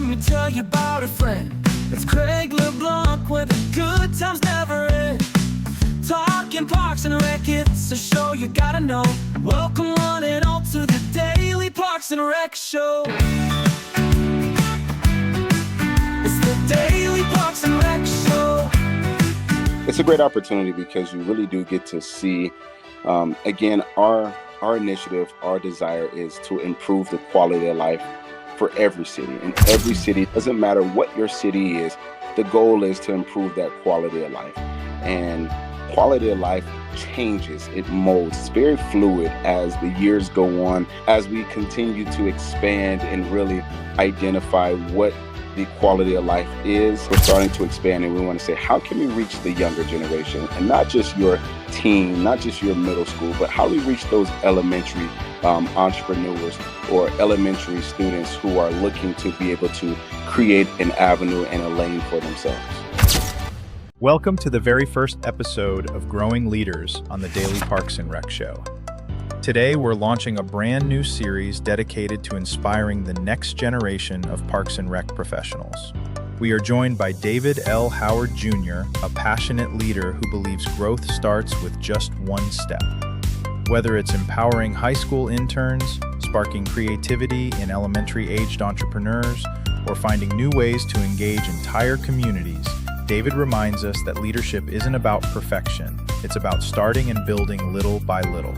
me tell you about a friend. It's Craig LeBlanc where the good times never end. Talking Parks and Rec, it's a show you gotta know. Welcome one and all to the Daily Parks and Rec Show. It's the Daily Parks and Rec Show. It's a great opportunity because you really do get to see, again, our initiative, our desire is to improve the quality of life for every city. In every city, it doesn't matter what your city is, the goal is to improve that quality of life. And quality of life changes, it molds. It's very fluid as the years go on, as we continue to expand and really identify what the quality of life is. We're starting to expand and we want to say, how can we reach the younger generation? And not just your teen, not just your middle school, but how do we reach those elementary entrepreneurs or elementary students who are looking to be able to create an avenue and a lane for themselves. Welcome to the very first episode of Growing Leaders on the Daily Parks and Rec Show. Today, we're launching a brand new series dedicated to inspiring the next generation of Parks and Rec professionals. We are joined by David L. Howard Jr., a passionate leader who believes growth starts with just one step. Whether it's empowering high school interns, sparking creativity in elementary-aged entrepreneurs, or finding new ways to engage entire communities, David reminds us that leadership isn't about perfection. It's about starting and building little by little.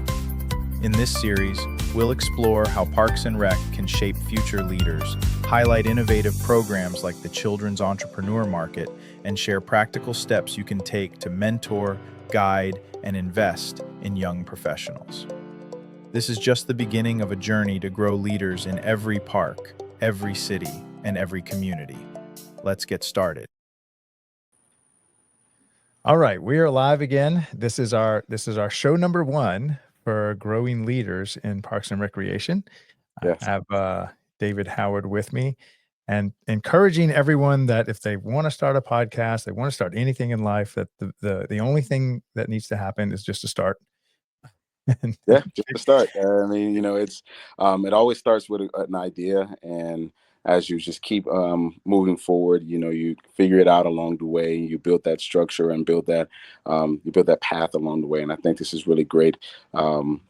In this series, we'll explore how Parks and Rec can shape future leaders, highlight innovative programs like the Children's Entrepreneur Market, and share practical steps you can take to mentor, guide, and invest in young professionals. This is just the beginning of a journey to grow leaders in every park, every city, and every community. Let's get started. All right, we are live again. This is our show number 1 for Growing Leaders in Parks and Recreation. Yes. I have David Howard with me, and encouraging everyone that if they want to start a podcast, they want to start anything in life, that the only thing that needs to happen is just to start. Yeah, just to start. I mean, it's it always starts with an idea, and as you just keep moving forward, you figure it out along the way. You build that structure and build that path along the way. And I think this is really great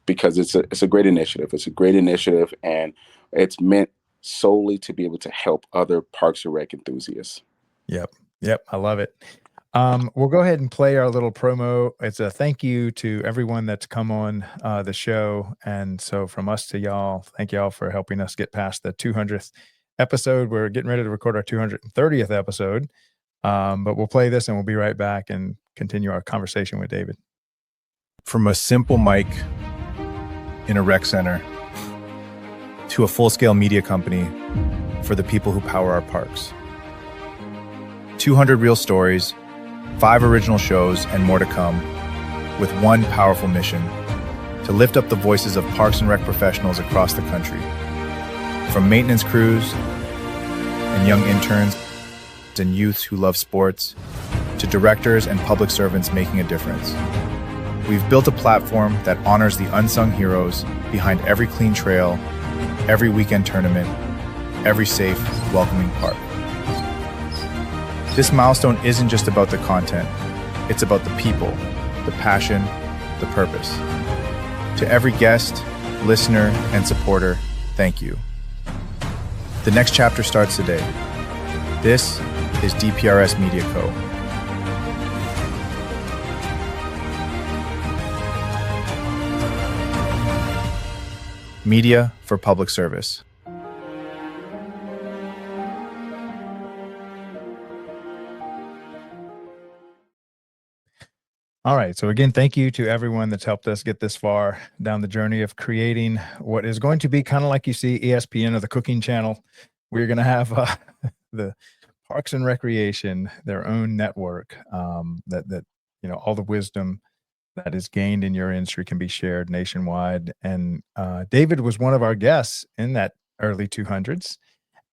because it's a great initiative. It's a great initiative, and it's meant solely to be able to help other Parks and Rec enthusiasts. Yep. I love it. We'll go ahead and play our little promo. It's a thank you to everyone that's come on the show. And so from us to y'all, thank y'all for helping us get past the 200th episode. We're getting ready to record our 230th episode. But we'll play this and we'll be right back and continue our conversation with David. From a simple mic in a rec center to a full-scale media company for the people who power our parks. 200 real stories, 5 original shows, and more to come, with one powerful mission: to lift up the voices of Parks and Rec professionals across the country. From maintenance crews and young interns and youths who love sports, to directors and public servants making a difference. We've built a platform that honors the unsung heroes behind every clean trail, every weekend tournament, every safe, welcoming park. This milestone isn't just about the content, it's about the people, the passion, the purpose. To every guest, listener, and supporter, thank you. The next chapter starts today. This is DPRS Media Co. Media for public service. All right. So again, thank you to everyone that's helped us get this far down the journey of creating what is going to be kind of like you see ESPN or the Cooking Channel. We're going to have the Parks and Recreation, their own network, that all the wisdom that is gained in your industry can be shared nationwide. And David was one of our guests in that early 200s.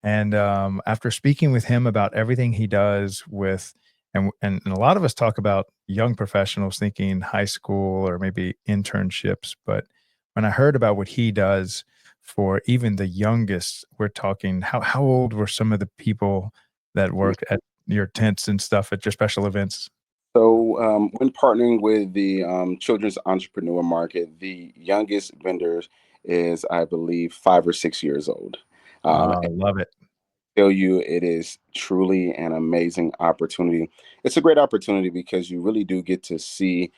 And after speaking with him about everything he does with, and a lot of us talk about young professionals thinking high school or maybe internships, but when I heard about what he does for even the youngest? We're talking, how old were some of the people that work at your tents and stuff at your special events? So, when partnering with the children's entrepreneur market, the youngest vendors is, I believe, 5 or 6 years old. Oh, I love it. Tell you it is truly an amazing opportunity. It's a great opportunity because you really do get to see,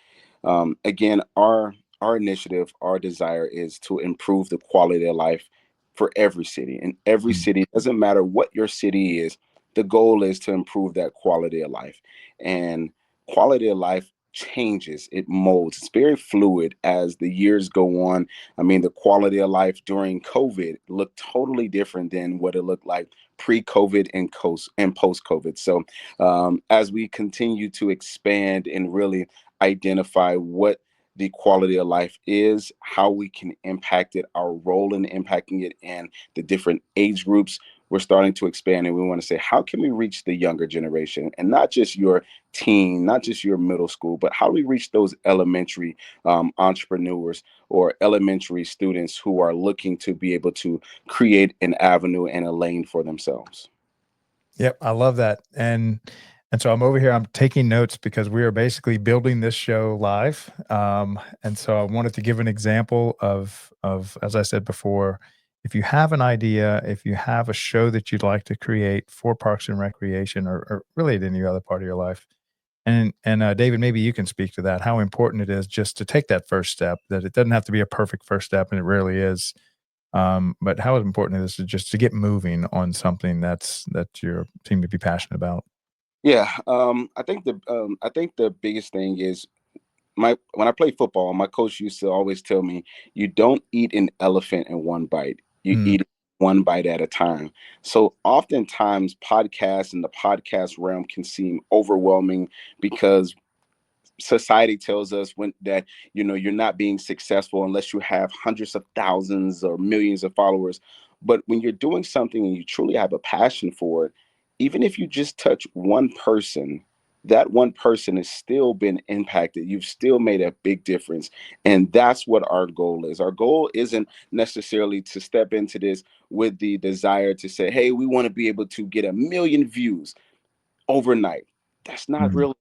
again, our initiative, our desire is to improve the quality of life for every city. In every Mm, city, it doesn't matter what your city is, the goal is to improve that quality of life. And quality of life changes, it molds. It's very fluid as the years go on. I mean, the quality of life during COVID looked totally different than what it looked like pre-COVID and post-COVID. So as we continue to expand and really identify what the quality of life is, how we can impact it, our role in impacting it, and the different age groups, we're starting to expand, and we want to say, how can we reach the younger generation, and not just your teen, not just your middle school, but how do we reach those elementary entrepreneurs or elementary students who are looking to be able to create an avenue and a lane for themselves. yep, I love that, and so I'm over here, I'm taking notes because we are basically building this show live, and so I wanted to give an example of, as I said before, if you have an idea, if you have a show that you'd like to create for Parks and Recreation or really at any other part of your life, and David, maybe you can speak to that, how important it is just to take that first step, that it doesn't have to be a perfect first step, and it rarely is, but how important it is to just to get moving on something that you seem to be passionate about. Yeah, I think the biggest thing is my when I play football, my coach used to always tell me, you don't eat an elephant in one bite. You Mm, eat it one bite at a time. So oftentimes podcasts and the podcast realm can seem overwhelming because society tells us when that you're not being successful unless you have hundreds of thousands or millions of followers. But when you're doing something and you truly have a passion for it, even if you just touch one person, that one person has still been impacted. You've still made a big difference. And that's what our goal is. Our goal isn't necessarily to step into this with the desire to say, hey, we want to be able to get 1 million views overnight. That's not mm, really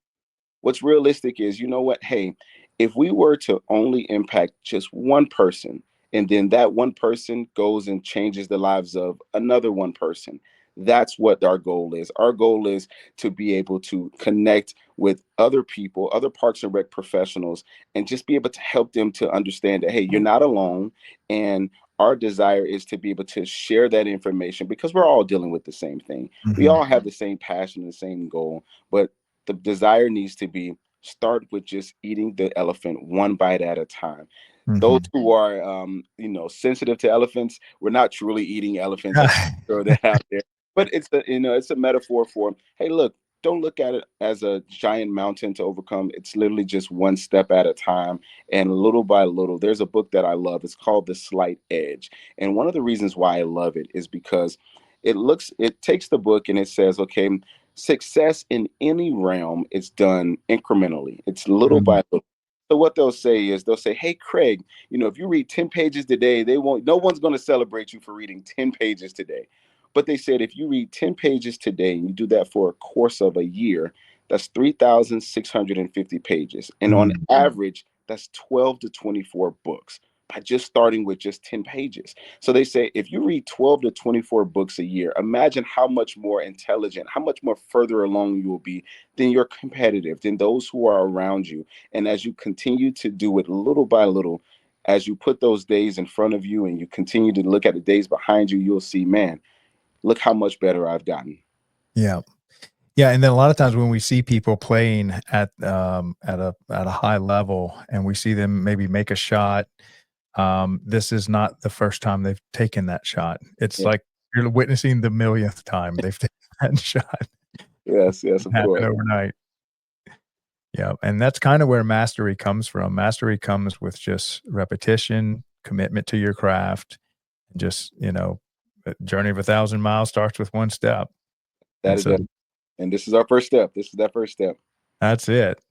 what's realistic is, you know what? Hey, if we were to only impact just one person, and then that one person goes and changes the lives of another one person, that's what our goal is. Our goal is to be able to connect with other people, other Parks and Rec professionals, and just be able to help them to understand that, hey, you're not alone. And our desire is to be able to share that information because we're all dealing with the same thing. We mhm, all have the same passion, the same goal, but the desire needs to be start with just eating the elephant one bite at a time. Those mhm. who are sensitive to elephants, we're not truly eating elephants. I just throw that out there. But it's a metaphor for, hey, look, don't look at it as a giant mountain to overcome. It's literally just one step at a time and little by little. There's a book that I love. It's called The Slight Edge. And one of the reasons why I love it is because it takes the book and it says, okay, success in any realm is done incrementally. It's little Mm, by little. So what they'll say is they'll say, "Hey Craig, if you read 10 pages today, they won't no one's going to celebrate you for reading 10 pages today." But they said if you read 10 pages today and you do that for a course of a year, that's 3,650 pages. And on mm. average, that's 12 to 24 books by just starting with just 10 pages. So they say if you read 12 to 24 books a year, imagine how much more intelligent, how much more further along you will be than your competitive, than those who are around you. And as you continue to do it little by little, as you put those days in front of you and you continue to look at the days behind you, you'll see, man, look how much better I've gotten. Yeah. Yeah, and then a lot of times when we see people playing at a high level and we see them maybe make a shot, this is not the first time they've taken that shot. It's Yeah. like you're witnessing the millionth time they've taken that shot. Yes, yes, of Happen course. overnight. Yeah, and that's kinda where mastery comes from. Mastery comes with just repetition, commitment to your craft, and just, a journey of 1,000 miles starts with one step, That and is so it. And this is our first step. This is that first step. That's it.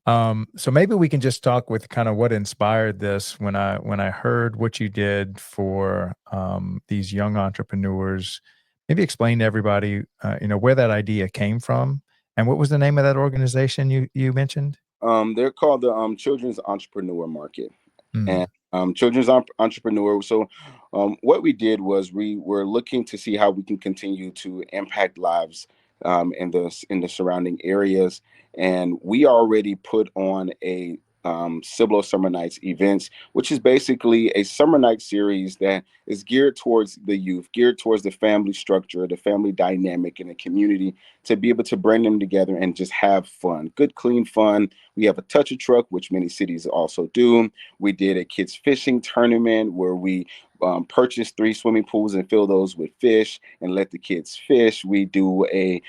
So maybe we can just talk with kind of what inspired this when I heard what you did for these young entrepreneurs. Maybe explain to everybody, where that idea came from and what was the name of that organization you mentioned? They're called the Children's Entrepreneur Market. And Mm, children's entrepreneur. So, what we did was we were looking to see how we can continue to impact lives in the surrounding areas, and we already put on a Cibolo Summer Nights events, which is basically a summer night series that is geared towards the youth, geared towards the family structure, the family dynamic in the community, to be able to bring them together and just have fun, good, clean fun. We have a toucher truck, which many cities also do. We did a kids fishing tournament where we purchased 3 swimming pools and fill those with fish and let the kids fish. We do a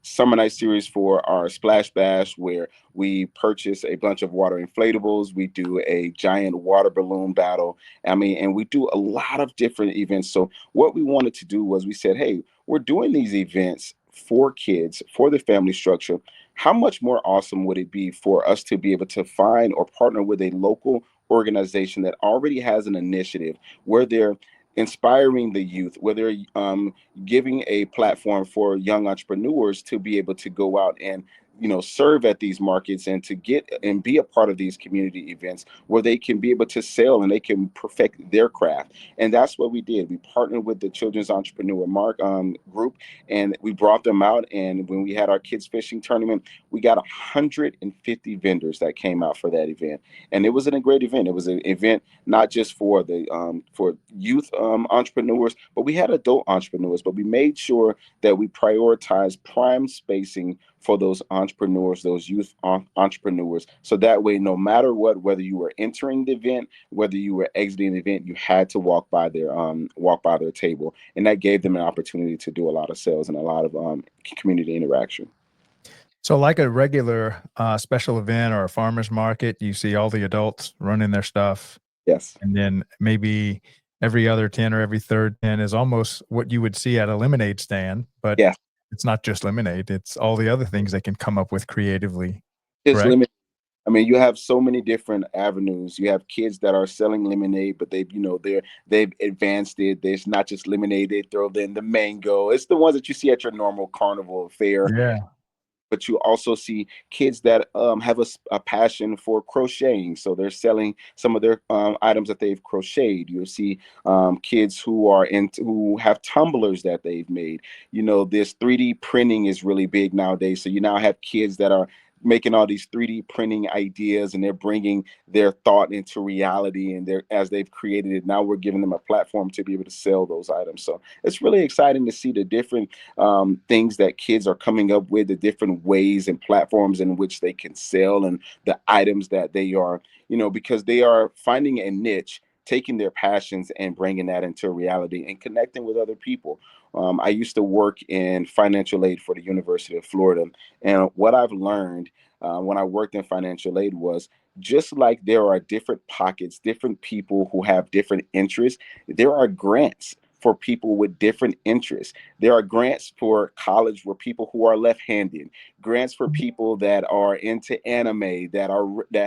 summer night series for our splash bash where we purchase a bunch of water inflatables. We do a giant water balloon battle. I mean, and we do a lot of different events. So what we wanted to do was we said, hey, we're doing these events for kids, for the family structure. How much more awesome would it be for us to be able to find or partner with a local organization that already has an initiative where they're inspiring the youth, where they're giving a platform for young entrepreneurs to be able to go out and serve at these markets and to get and be a part of these community events where they can be able to sell and they can perfect their craft. And that's what we did. We partnered with the Children's Entrepreneur Group, and we brought them out. And when we had our kids fishing tournament, we got 150 vendors that came out for that event, and it was a great event. It was an event not just for the for youth entrepreneurs, but we had adult entrepreneurs. But we made sure that we prioritized prime spacing for those entrepreneurs, those youth entrepreneurs. So that way, no matter what, whether you were entering the event, whether you were exiting the event, you had to walk by their table, and that gave them an opportunity to do a lot of sales and a lot of community interaction. So like a regular special event or a farmer's market, you see all the adults running their stuff, Yes. and then maybe every other 10 or every third 10 is almost what you would see at a lemonade stand, but Yes. it's not just lemonade, it's all the other things they can come up with creatively, It's correct? limited. I mean, you have so many different avenues. You have kids that are selling lemonade, but they've advanced it. There's not just lemonade; they throw in the mango. It's the ones that you see at your normal carnival fair. Yeah. But you also see kids that have a passion for crocheting, so they're selling some of their items that they've crocheted. You'll see kids who have tumblers that they've made. This 3D printing is really big nowadays, so you now have kids that are making all these 3D printing ideas, and they're bringing their thought into reality, and they're as they've created it, now we're giving them a platform to be able to sell those items. So it's really exciting to see the different things that kids are coming up with, the different ways and platforms in which they can sell, and the items that they are, because they are finding a niche, taking their passions and bringing that into reality and connecting with other people. I used to work in financial aid for the University of Florida, and what I've learned when I worked in financial aid was just like there are different pockets, different people who have different interests, there are grants for people with different interests. There are grants for college where people who are left-handed, grants for people that are into anime, that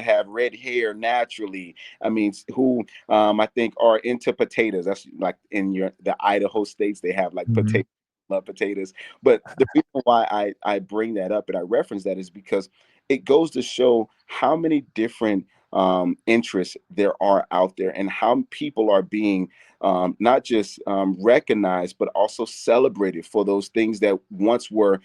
have red hair naturally. I mean, who I think are into potatoes. That's like in the Idaho states, they have like Mhm. potatoes. Love potatoes. But the reason why I bring that up and I reference that is because it goes to show how many different interests there are out there and how people are being not just recognized, but also celebrated for those things that once were,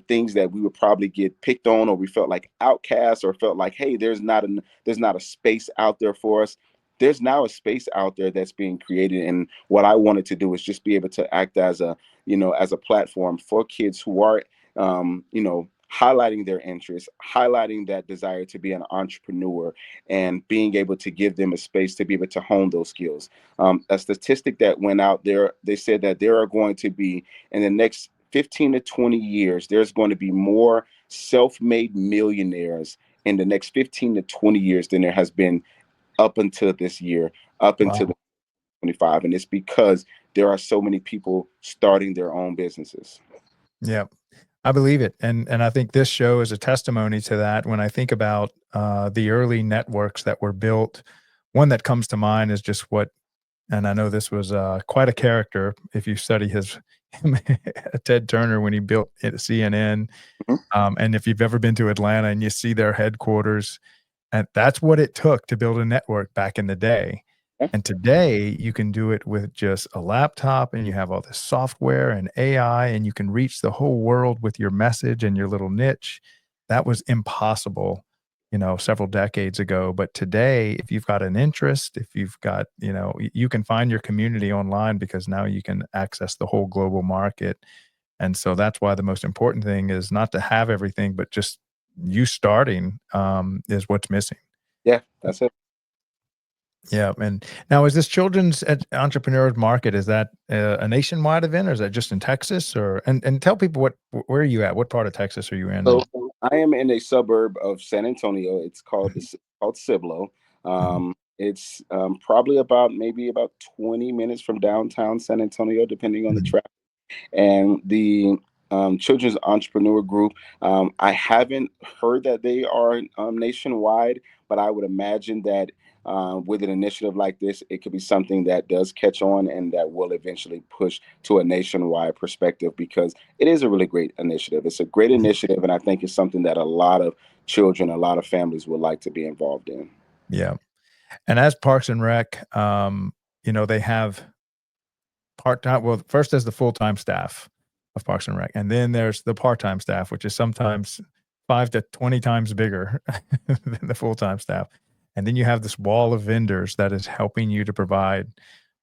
things that we would probably get picked on, or we felt like outcasts, or felt like, hey, there's not a space out there for us. There's now a space out there that's being created, and what I wanted to do is just be able to act as as a platform for kids who are, highlighting their interests, highlighting that desire to be an entrepreneur, and being able to give them a space to be able to hone those skills. A statistic that went out there, they said that there are going to be, in the next 15 to 20 years, there's going to be more self-made millionaires in the next 15 to 20 years than there has been up until this year, up until Wow. the 25. And it's because there are so many people starting their own businesses. Yep. I believe it, and I think this show is a testimony to that. When I think about the early networks that were built, one that comes to mind is just what, and I know this was quite a character if you study his Ted Turner when he built it, CNN, Mhm. and if you've ever been to Atlanta and you see their headquarters, and that's what it took to build a network back in the day. Yeah, And today you can do it with just a laptop and you have all this software and AI and you can reach the whole world with your message and your little niche. That was impossible, several decades ago. But today, if you've got an interest, if you've got, you can find your community online because now you can access the whole global market. And so that's why the most important thing is not to have everything, but just you starting is what's missing. yeah, that's it. Yeah, and now is this children's entrepreneurs market, is that a nationwide event or is that just in Texas or and tell people where are you at? What part of Texas are you in? So And I am in a suburb of San Antonio. It's called called Cibolo. Mhm. It's probably maybe about 20 minutes from downtown San Antonio, depending on the Mhm. traffic. And the Children's Entrepreneur Group, I haven't heard that they are nationwide, but I would imagine that with an initiative like this, it could be something that does catch on and that will eventually push to a nationwide perspective because it is a really great initiative. It's a great initiative, and I think it's something that a lot of children, a lot of families would like to be involved in. Yeah. And as Parks and Rec, they have part-time, well, first there's the full-time staff of Parks and Rec, and then there's the part-time staff, which is sometimes 5 to 20 times bigger than the full-time staff. And then you have this wall of vendors that is helping you to provide.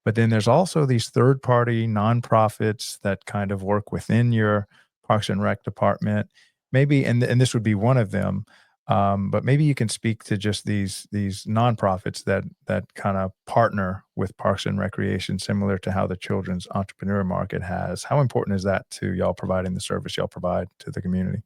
But then there's also these third-party nonprofits that kind of work within your Parks and Rec department. Maybe, and this would be one of them, but maybe you can speak to just these nonprofits that kind of partner with Parks and Recreation, similar to how the children's entrepreneur market has. How important is that to y'all providing the service y'all provide to the community?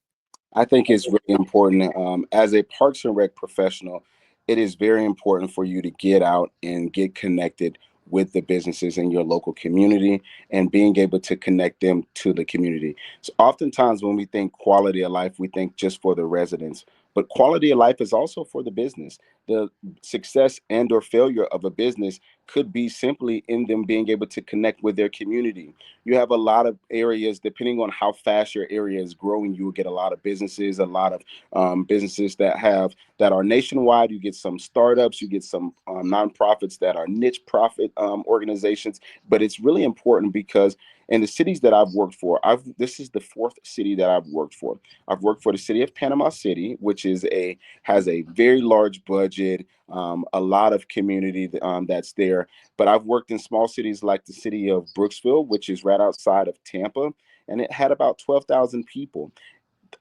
I think it's really important. As a Parks and Rec professional, it is very important for you to get out and get connected with the businesses in your local community and being able to connect them to the community. So oftentimes when we think quality of life, we think just for the residents, but quality of life is also for the business. The success and or failure of a business could be simply in them being able to connect with their community. You have a lot of areas, depending on how fast your area is growing, you will get a lot of businesses, a lot of businesses that are nationwide. You get some startups, you get some nonprofits that are niche profit organizations. But it's really important because in the cities that I've worked for, I've this is the fourth city that I've worked for. I've worked for the city of Panama City, which has a very large budget, a lot of community that's there. But I've worked in small cities like the city of Brooksville, which is right outside of Tampa, and it had about 12,000 people.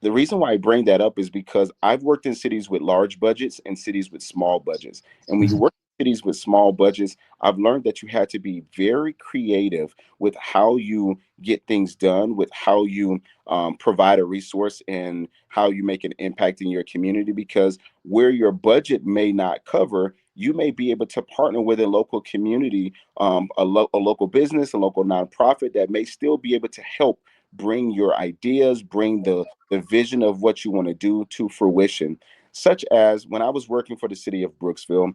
The reason why I bring that up is because I've worked in cities with large budgets and cities with small budgets. And when you Mhm. work in cities with small budgets, I've learned that you had to be very creative with how you get things done, with how you provide a resource, and how you make an impact in your community. Because where your budget may not cover, you may be able to partner with a local community, a local business, a local nonprofit that may still be able to help bring your ideas, bring the vision of what you want to do to fruition. Such as when I was working for the city of Brooksville,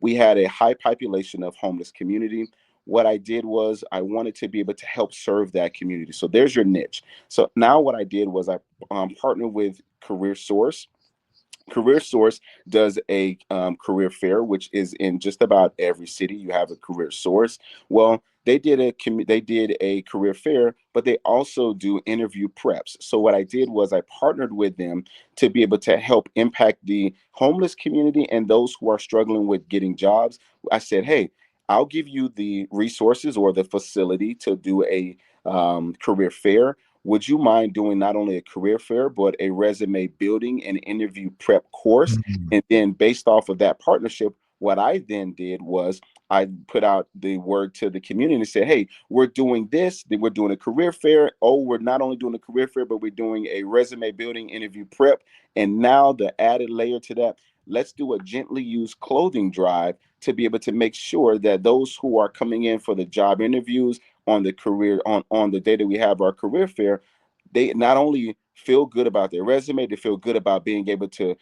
we had a high population of homeless community. What I did was I wanted to be able to help serve that community. So there's your niche. So now what I did was I partnered with Career Source. Career Source does a career fair, which is in just about every city. You have a career source. Well, they did a career fair, but they also do interview preps. So what I did was I partnered with them to be able to help impact the homeless community and those who are struggling with getting jobs. I said, hey, I'll give you the resources or the facility to do a career fair. Would you mind doing not only a career fair, but a resume building and interview prep course? Mhm. And then, based off of that partnership, what I then did was I put out the word to the community and said, hey, we're doing this, then we're doing a career fair. Oh, we're not only doing a career fair, but we're doing a resume building interview prep. And now, the added layer to that, let's do a gently used clothing drive to be able to make sure that those who are coming in for the job interviews on the career on the day that we have our career fair, they not only feel good about their resume, they feel good about being able to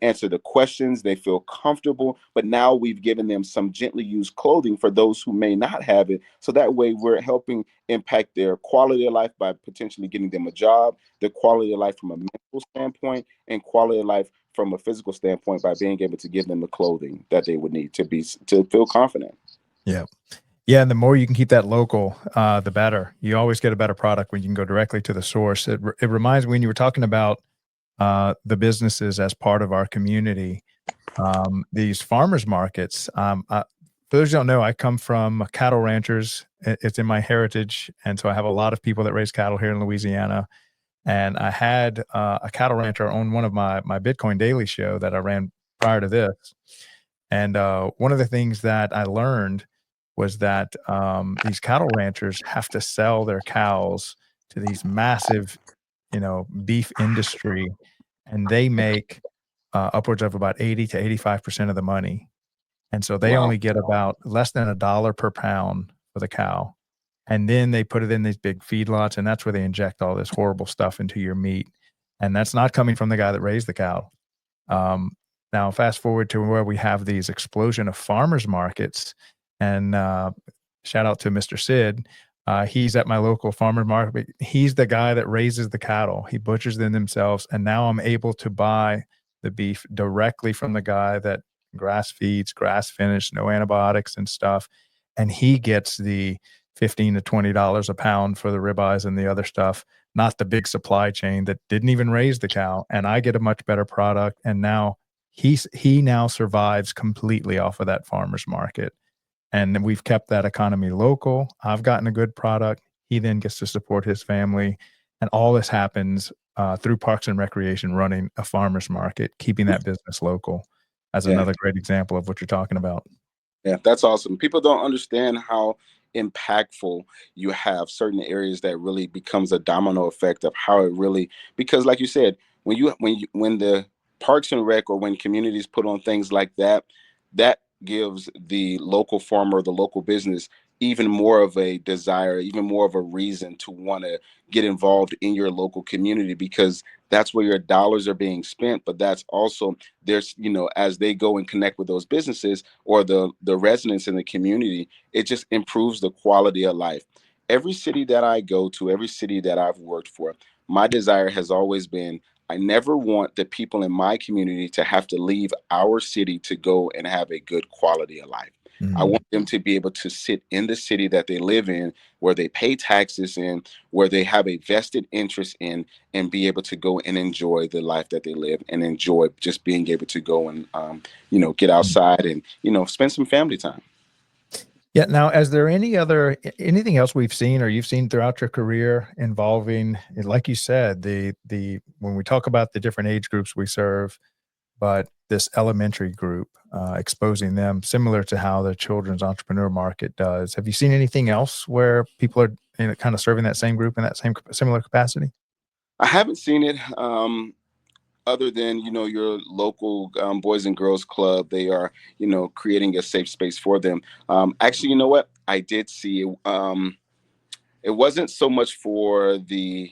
answer the questions, they feel comfortable. But now we've given them some gently used clothing for those who may not have it. So that way we're helping impact their quality of life by potentially getting them a job, their quality of life from a mental standpoint, and quality of life from a physical standpoint by being able to give them the clothing that they would need to feel confident. Yeah. Yeah, and the more you can keep that local, the better. You always get a better product when you can go directly to the source. It reminds me when you were talking about the businesses as part of our community, these farmers markets. For those who don't know, I come from cattle ranchers. It's in my heritage, and so I have a lot of people that raise cattle here in Louisiana. And I had a cattle rancher on one of my Bitcoin Daily show that I ran prior to this. And one of the things that I learned was that these cattle ranchers have to sell their cows to these massive, beef industry, and they make upwards of about 80 to 85% of the money. And so they Wow. only get about less than $1 per pound for the cow. And then they put it in these big feedlots, and that's where they inject all this horrible stuff into your meat. And that's not coming from the guy that raised the cow. Um, Now, fast forward to where we have these explosion of farmers markets, and shout out to Mr. Sid. He's at my local farmer market. He's the guy that raises the cattle. He butchers them themselves, and now I'm able to buy the beef directly from the guy that grass feeds, grass finished, no antibiotics and stuff. And he gets the $15 to $20 a pound for the ribeyes and the other stuff, not the big supply chain that didn't even raise the cow. And I get a much better product. And now he now survives completely off of that farmer's market. And we've kept that economy local. I've gotten a good product. He then gets to support his family. And all this happens through Parks and Recreation running a farmer's market, keeping that business local, as Yeah. another great example of what you're talking about. Yeah, that's awesome. People don't understand how impactful you have certain areas that really becomes a domino effect of how it really, because like you said, when the Parks and Rec or when communities put on things like that, that gives the local farmer, the local business even more of a desire, even more of a reason to want to get involved in your local community, because that's where your dollars are being spent. But that's also, there's, as they go and connect with those businesses or the residents in the community, it just improves the quality of life. Every city that I go to, every city that I've worked for, my desire has always been, I never want the people in my community to have to leave our city to go and have a good quality of life. I Mm. want them to be able to sit in the city that they live in, where they pay taxes in, where they have a vested interest in, and be able to go and enjoy the life that they live and enjoy just being able to go and, get outside and, spend some family time. Yeah. Now, is there anything else we've seen or you've seen throughout your career involving, like you said, the when we talk about the different age groups we serve, but this elementary group, exposing them similar to how the children's entrepreneur market does. Have you seen anything else where people are kind of serving that same group in that similar capacity? I haven't seen it. Other than your local boys and girls club, they are creating a safe space for them. Actually, you know what, I did see it. It wasn't so much for the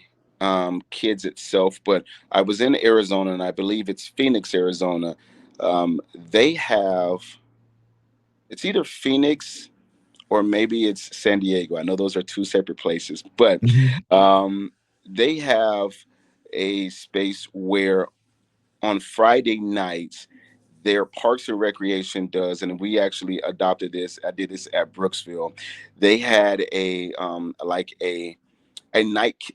kids itself, but I was in Arizona, and I believe it's Phoenix, Arizona. They have, it's either Phoenix or maybe it's San Diego. I know those are two separate places, but Mhm. um, they have a space where on Friday nights, their Parks and Recreation does, and we actually adopted this. I did this at Brooksville. They had a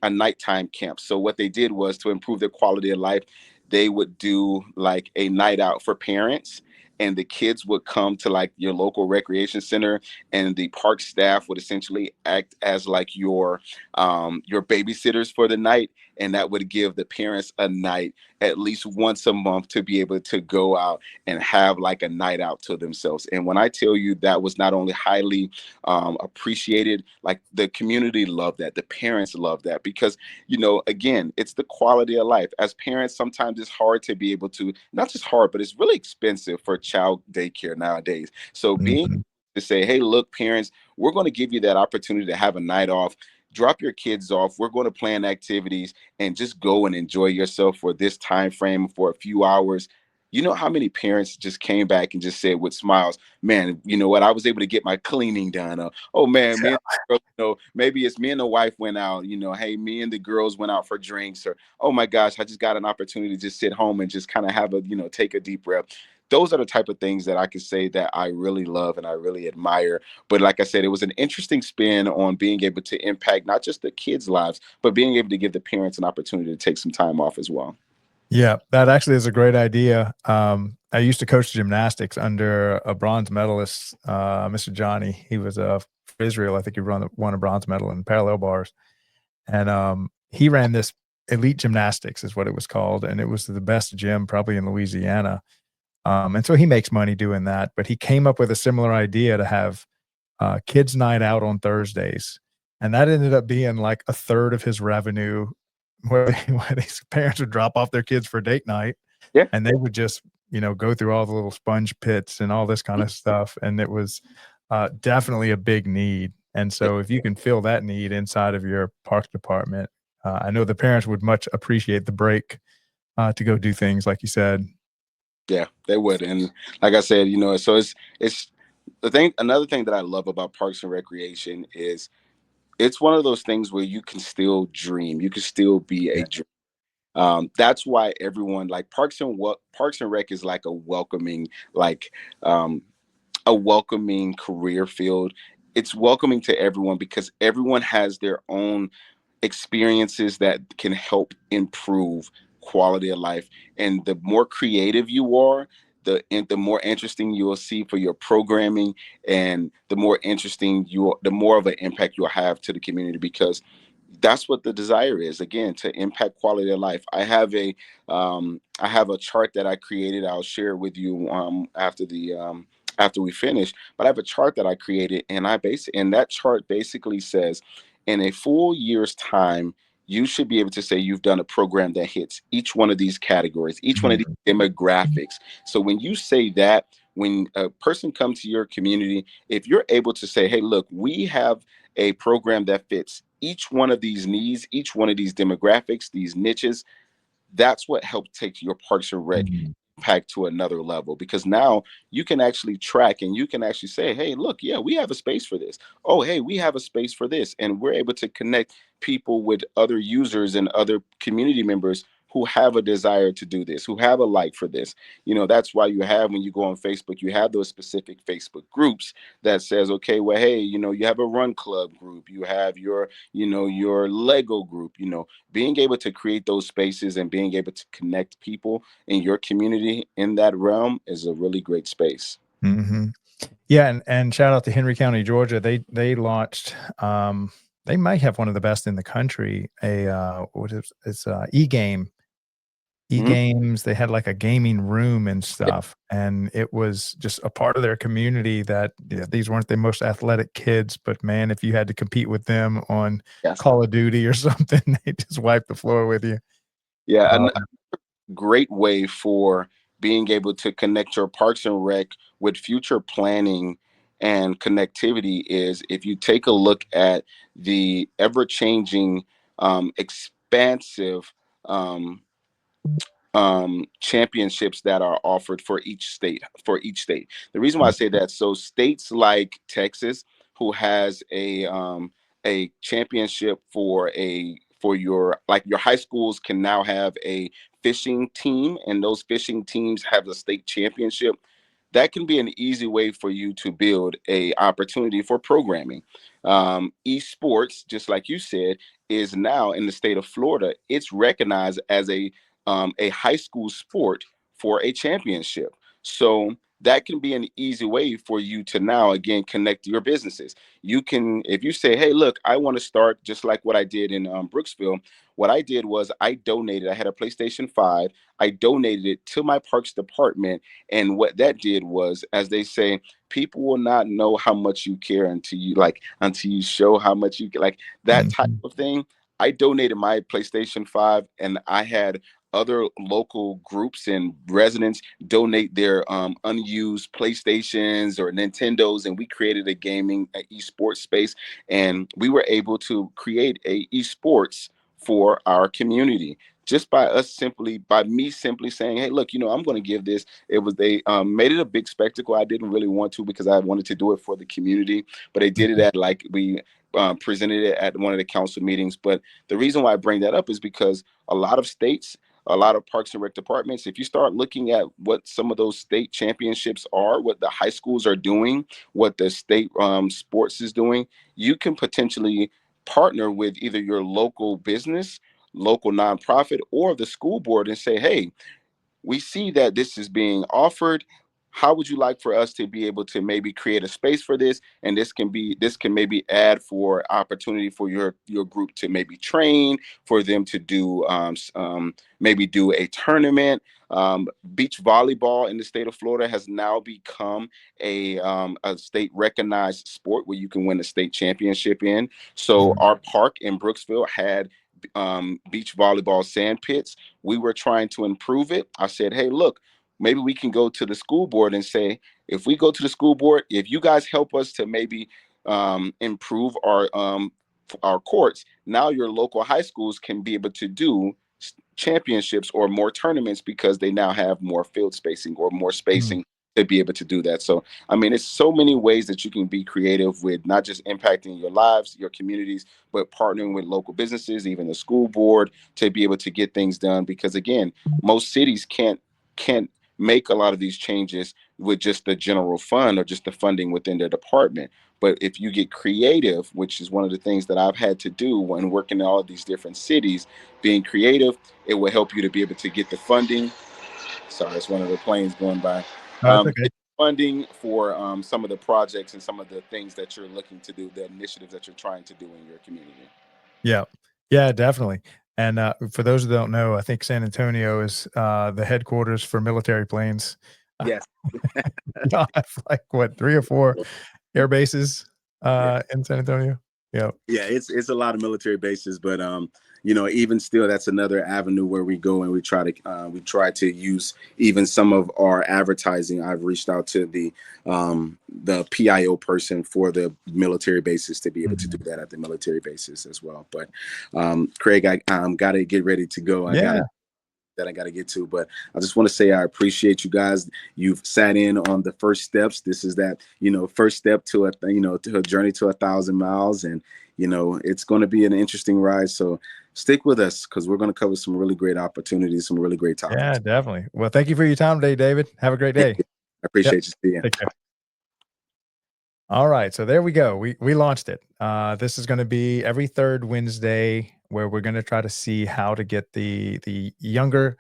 nighttime camp. So what they did was, to improve their quality of life, they would do like a night out for parents, and the kids would come to like your local recreation center, and the park staff would essentially act as like your babysitters for the night, and that would give the parents a night at least once a month to be able to go out and have like a night out to themselves. And when I tell you, that was not only highly appreciated, like the community loved that, the parents loved that, because again, it's the quality of life. As parents, sometimes it's hard to be able to, not just hard, but it's really expensive for child daycare nowadays. So being Mhm. to say, hey, look, parents, we're going to give you that opportunity to have a night off. drop your kids off. We're going to plan activities and just go and enjoy yourself for this time frame for a few hours. You know how many parents just came back and just said with smiles, man, you know what? I was able to get my cleaning done. Oh man, me and the girl, maybe it's me and the wife went out, hey, me and the girls went out for drinks, or oh my gosh, I just got an opportunity to just sit home and just kind of have a, take a deep breath. Those are the type of things that I could say that I really love and I really admire. But like I said, it was an interesting spin on being able to impact not just the kids' lives, but being able to give the parents an opportunity to take some time off as well. Yeah, that actually is a great idea. I used to coach gymnastics under a bronze medalist, Mr. Johnny. He was for Israel. I think he won a bronze medal in parallel bars. And he ran this elite gymnastics is what it was called. And it was the best gym probably in Louisiana. And so he makes money doing that. But he came up with a similar idea to have kids' night out on Thursdays. And that ended up being like a third of his revenue, where these parents would drop off their kids for date night, Yeah. and they would just, go through all the little sponge pits and all this kind of stuff. And it was definitely a big need. And so if you can fill that need inside of your parks department, I know the parents would much appreciate the break to go do things like you said. Yeah, they would. And like I said, so it's the thing. Another thing that I love about Parks and Recreation is it's one of those things where you can still dream. You can still be a Yeah. dream. That's why everyone like Parks and Rec is like like um, a welcoming career field. It's welcoming to everyone because everyone has their own experiences that can help improve quality of life. And the more creative you are, the more interesting you will see for your programming, and the more interesting the more of an impact you'll have to the community, because that's what the desire is, again, to impact quality of life. I have a chart that I created. I'll share it with you after we finish. But I have a chart that I created, and that chart basically says, in a full year's time, you should be able to say you've done a program that hits each one of these categories, each one of these demographics. So when you say that, when a person comes to your community, if you're able to say, hey, look, we have a program that fits each one of these needs, each one of these demographics, these niches, that's what helped take your Parks and Rec Mhm. impact to another level, because now you can actually track and you can actually say, hey, look, yeah, we have a space for this. Oh, hey, we have a space for this. And we're able to connect people with other users and other community members who have a desire to do this, who have a like for this. That's why when you go on Facebook, you have those specific Facebook groups that says, okay, well, hey, you have a run club group, you have your Lego group. Being able to create those spaces and being able to connect people in your community in that realm is a really great space. Mhm. Yeah, and shout out to Henry County, Georgia. They launched, they might have one of the best in the country, what is it's Mhm. e-games. They had like a gaming room and stuff, and it was just a part of their community that, yeah, these weren't the most athletic kids, but man, if you had to compete with them on Yes. Call of Duty or something, they just wiped the floor with you. Yeah. Um, Great way for being able to connect your Parks and Rec with future planning and connectivity is if you take a look at the ever changing, expansive, um, championships that are offered for each state. The reason why I say that, so states like Texas, who has a championship for your high schools, can now have a fishing team, and those fishing teams have the state championship. That can be an easy way for you to build a opportunity for programming. Esports, just like you said, is now in the state of Florida. It's recognized as a high school sport for a championship. So that can be an easy way for you to now again connect your businesses. You can, if you say, hey, look, I want to start just like what I did in Brooksville. What I did was I had a PlayStation 5. I donated it to my parks department. And what that did was, as they say, people will not know how much you care until you show how much you like, that type mhm. of thing. I donated my PlayStation 5, and I had other local groups and residents donate their unused PlayStations or Nintendos, and we created a gaming, a esports space, and we were able to create a esports for our community just by me simply saying, hey, look, I'm going to give this. It was, they made it a big spectacle. I didn't really want to, because I wanted to do it for the community, but they did it at, like, we presented it at one of the council meetings. But the reason why I bring that up is because a lot of states, a lot of parks and rec departments, if you start looking at what some of those state championships are, what the high schools are doing, what the state sports is doing, you can potentially partner with either your local business, local nonprofit, or the school board and say, hey, we see that this is being offered. How would you like for us to be able to maybe create a space for this? And this can maybe add for opportunity for your group to maybe train, for them to do maybe do a tournament. Beach volleyball in the state of Florida has now become a state recognized sport where you can win a state championship in. So our park in Brooksville had beach volleyball sand pits. We were trying to improve it. I said, hey, look, maybe we can go to the school board and say, if we go to the school board, if you guys help us to maybe improve our courts, now your local high schools can be able to do championships or more tournaments, because they now have more field spacing or more Mm. spacing to be able to do that. So, I mean, it's so many ways that you can be creative with not just impacting your lives, your communities, but partnering with local businesses, even the school board, to be able to get things done. Because again, most cities can't make a lot of these changes with just the general fund or just the funding within their department. But if you get creative, which is one of the things that I've had to do when working in all of these different cities, being creative, it will help you to be able to get the funding. Sorry, it's one of the planes going by. That's okay. Get funding for some of the projects and some of the things that you're looking to do, the initiatives that you're trying to do in your community. Yeah. Yeah, definitely. And for those who don't know, I think San Antonio is the headquarters for military planes. Yes. I have like what, 3 or 4 air bases Yeah. in San Antonio. Yeah. Yeah, it's a lot of military bases, but even still, that's another avenue where we go and we try to use even some of our advertising. I've reached out to the PIO person for the military bases to be able to do that at the military bases as well. But Craig, I got to get ready to go. I got Yeah. to get to, but I just want to say I appreciate you guys. You've sat in on the first steps. This is that, first step to to a journey to 1,000 miles. And, it's going to be an interesting ride. So stick with us, because we're going to cover some really great opportunities, some really great topics. Yeah, definitely. Well, thank you for your time today, David. Have a great day. I appreciate you. See you. Take care. All right, so there we go. We launched it. This is going to be every third Wednesday, where we're going to try to see how to get the younger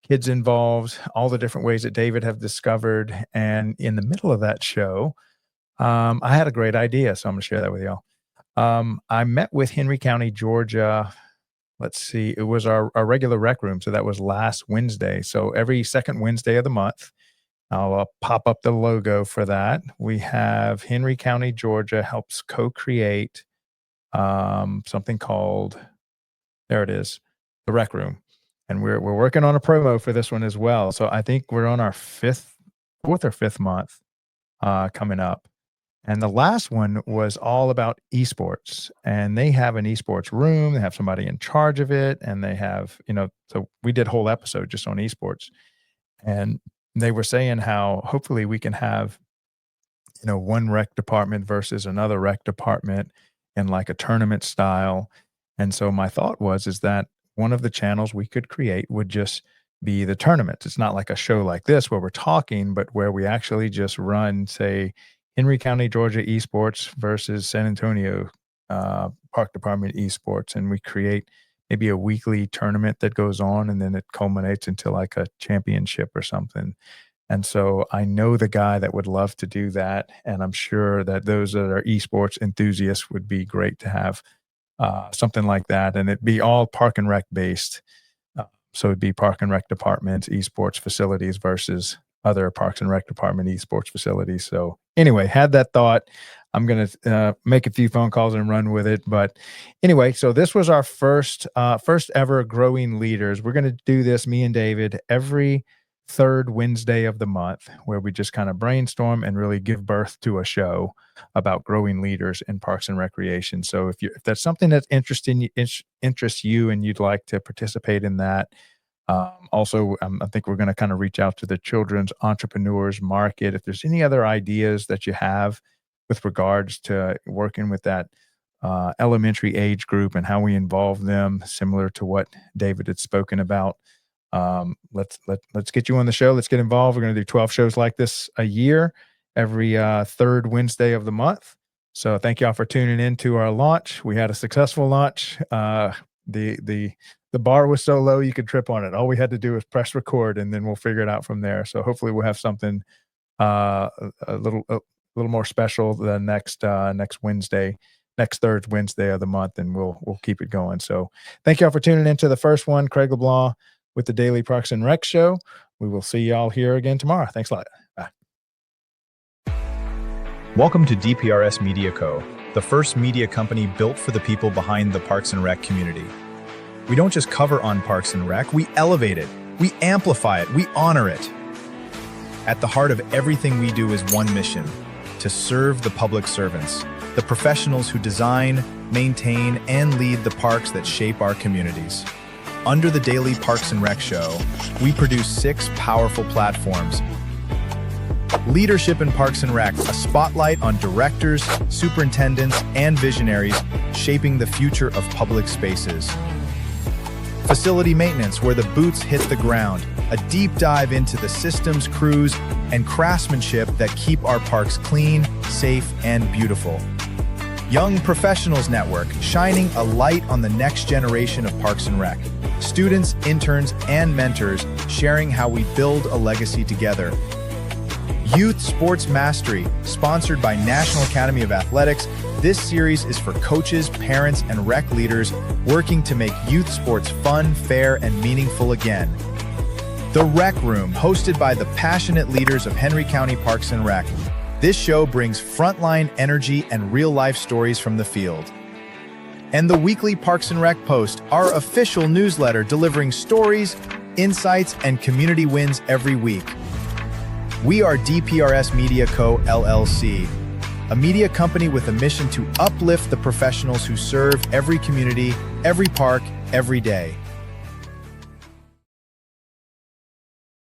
kids involved, all the different ways that David have discovered. And in the middle of that show, I had a great idea, so I'm going to share that with y'all. I met with Henry County, Georgia. Let's see, it was our regular rec room, so that was last Wednesday. So every second Wednesday of the month, I'll pop up the logo for that. We have Henry County, Georgia helps co-create something called, there it is, the Rec Room. And we're working on a promo for this one as well. So I think we're on our fourth or fifth month coming up. And the last one was all about esports. And they have an esports room. They have somebody in charge of it. And they have, so we did a whole episode just on esports. And they were saying how hopefully we can have, one rec department versus another rec department in like a tournament style. And so my thought is that one of the channels we could create would just be the tournaments. It's not like a show like this where we're talking, but where we actually just run, say, Henry County, Georgia esports versus San Antonio Park Department esports. And we create maybe a weekly tournament that goes on, and then it culminates into like a championship or something. And so I know the guy that would love to do that. And I'm sure that those that are esports enthusiasts would be great to have something like that. And it'd be all park and rec based. So it'd be park and rec departments, esports facilities versus other parks and rec department esports facilities. So anyway, had that thought. I'm going to make a few phone calls and run with it. But anyway, so this was our first ever Growing Leaders. We're going to do this, me and David, every third Wednesday of the month, where we just kind of brainstorm and really give birth to a show about growing leaders in parks and recreation. So if that's something that's interests you and you'd like to participate in that, also, I think we're going to kind of reach out to the children's entrepreneurs market. If there's any other ideas that you have with regards to working with that elementary age group and how we involve them, similar to what David had spoken about, let's get you on the show. Let's get involved. We're going to do 12 shows like this a year, every third Wednesday of the month. So thank y'all for tuning in to our launch. We had a successful launch. The bar was so low you could trip on it. All we had to do was press record, and then we'll figure it out from there. So hopefully we'll have something a little more special the next Wednesday, next third Wednesday of the month, and we'll keep it going. So thank y'all for tuning into the first one, Craig LeBlanc with the Daily Parks and Rec Show. We will see y'all here again tomorrow. Thanks a lot. Bye. Welcome to DPRS Media Co., the first media company built for the people behind the Parks and Rec community. We don't just cover on Parks and Rec, we elevate it, we amplify it, we honor it. At the heart of everything we do is one mission: to serve the public servants, the professionals who design, maintain, and lead the parks that shape our communities. Under the Daily Parks and Rec Show, we produce 6 powerful platforms. Leadership in Parks and Rec, a spotlight on directors, superintendents, and visionaries shaping the future of public spaces. Facility maintenance, where the boots hit the ground, a deep dive into the systems, crews, and craftsmanship that keep our parks clean, safe, and beautiful. Young Professionals Network, shining a light on the next generation of Parks and Rec. Students, interns, and mentors sharing how we build a legacy together. Youth Sports Mastery, sponsored by National Academy of Athletics. This series is for coaches, parents, and rec leaders working to make youth sports fun, fair, and meaningful again. The Rec Room, hosted by the passionate leaders of Henry County Parks and Rec. This show brings frontline energy and real-life stories from the field. And the weekly Parks and Rec Post, our official newsletter delivering stories, insights, and community wins every week. We are DPRS Media Co., LLC, a media company with a mission to uplift the professionals who serve every community, every park, every day.